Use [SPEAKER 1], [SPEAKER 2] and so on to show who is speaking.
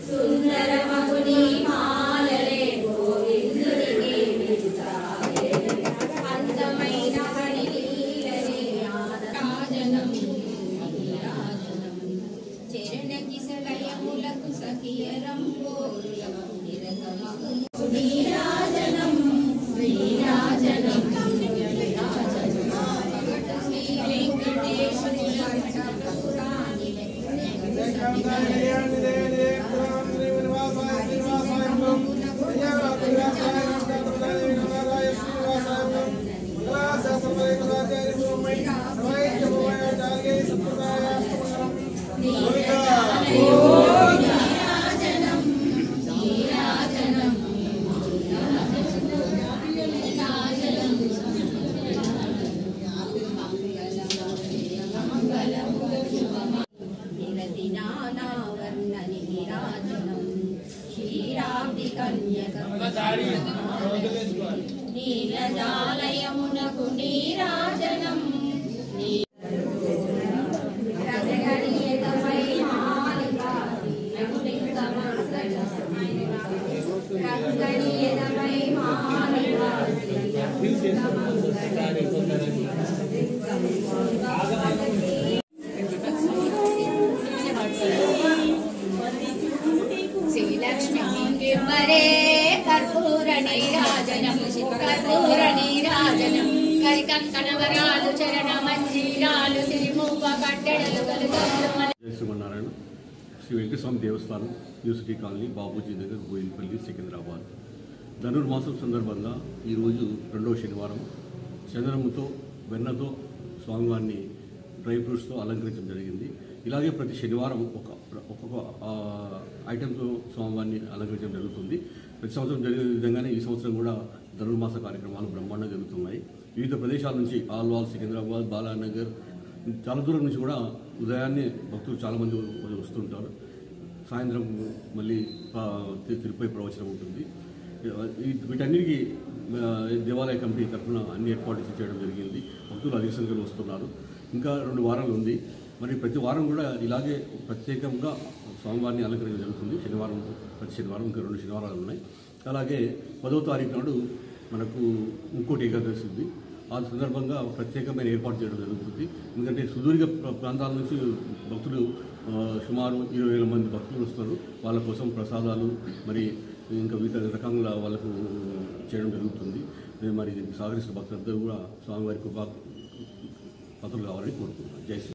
[SPEAKER 1] సుందరమగుని మాలలే గోవిందునికి విస్తారే అందమైన హరిలీలనే ఆనరాజనం చరణ కిసలయములకు సఖియరం కోరులకు నిరతమగు నీరాజనం నీరాజనం శ్రీ వెంకటేశ్వరి పురాణి నీలజాలయమునకు నీరాజనం రగడీయతమై మాలికా రగడీయతమై మాలికా శ్రీలక్ష్మీ గిమ్మరే కర్పూర నీరాజనం కర్పూర నీరాజనం కరికంకణవరాలు చరణ మంజీరాలు తిరుమూప కట్టెడలు
[SPEAKER 2] జై శ్రీమన్నారాయణ శ్రీ వెంకటస్వామి దేవస్థానం యూనివర్సిటీ కాలనీ బాబూజీ నగర్ బోయినపల్లి సికింద్రాబాద్ ధనుర్మాసం సందర్భంగా ఈరోజు రెండవ శనివారం చందనముతో వెన్నతో స్వామివారిని డ్రై ఫ్రూట్స్తో అలంకరించడం జరిగింది. ఇలాగే ప్రతి శనివారం ఒక్కొక్క ఐటెంతో స్వామివారిని అలంకరించడం జరుగుతుంది. ప్రతి సంవత్సరం జరిగే విధంగానే ఈ సంవత్సరం కూడా ధనుర్మాస కార్యక్రమాలు బ్రహ్మాండంగా జరుగుతున్నాయి. వివిధ ప్రదేశాల నుంచి ఆల్వాల్, సికింద్రాబాద్, బాలానగర్ చాలా దూరం నుంచి కూడా ఉదయాన్నే భక్తులు చాలామంది వస్తుంటారు. సాయంత్రం మళ్ళీ తిరుపతి ప్రవచనం ఉంటుంది. వీటన్నిటికీ దేవాలయ కమిటీ తరఫున అన్ని ఏర్పాట్లు చేయడం జరిగింది. భక్తులు అధిక సంఖ్యలో వస్తున్నారు. ఇంకా 2 వారాలు ఉంది. మరి ప్రతి వారం కూడా ఇలాగే ప్రత్యేకంగా స్వామివారిని అలంకరించడం జరుగుతుంది. ప్రతి శనివారం ఇంకా 2 శనివారాలు ఉన్నాయి. అలాగే 10వ తారీఖు నాడు మనకు ఇంకోటి ఏకాదశి ఉంది. ఆ సందర్భంగా ప్రత్యేకమైన ఏర్పాటు చేయడం జరుగుతుంది. ఎందుకంటే సుదూర్ఘ ప్రాంతాల నుంచి భక్తులు సుమారు 20,000 మంది భక్తులు వస్తారు. వాళ్ళ కోసం ప్రసాదాలు మరి ఇంకా వివిధ రకంగా వాళ్ళకు చేయడం జరుగుతుంది. మరి సహకరిస్తున్న భక్తులందరూ కూడా స్వామివారి కృపా పాత్రలు కావాలని కోరుకుంటున్నాను. జై శ్రీ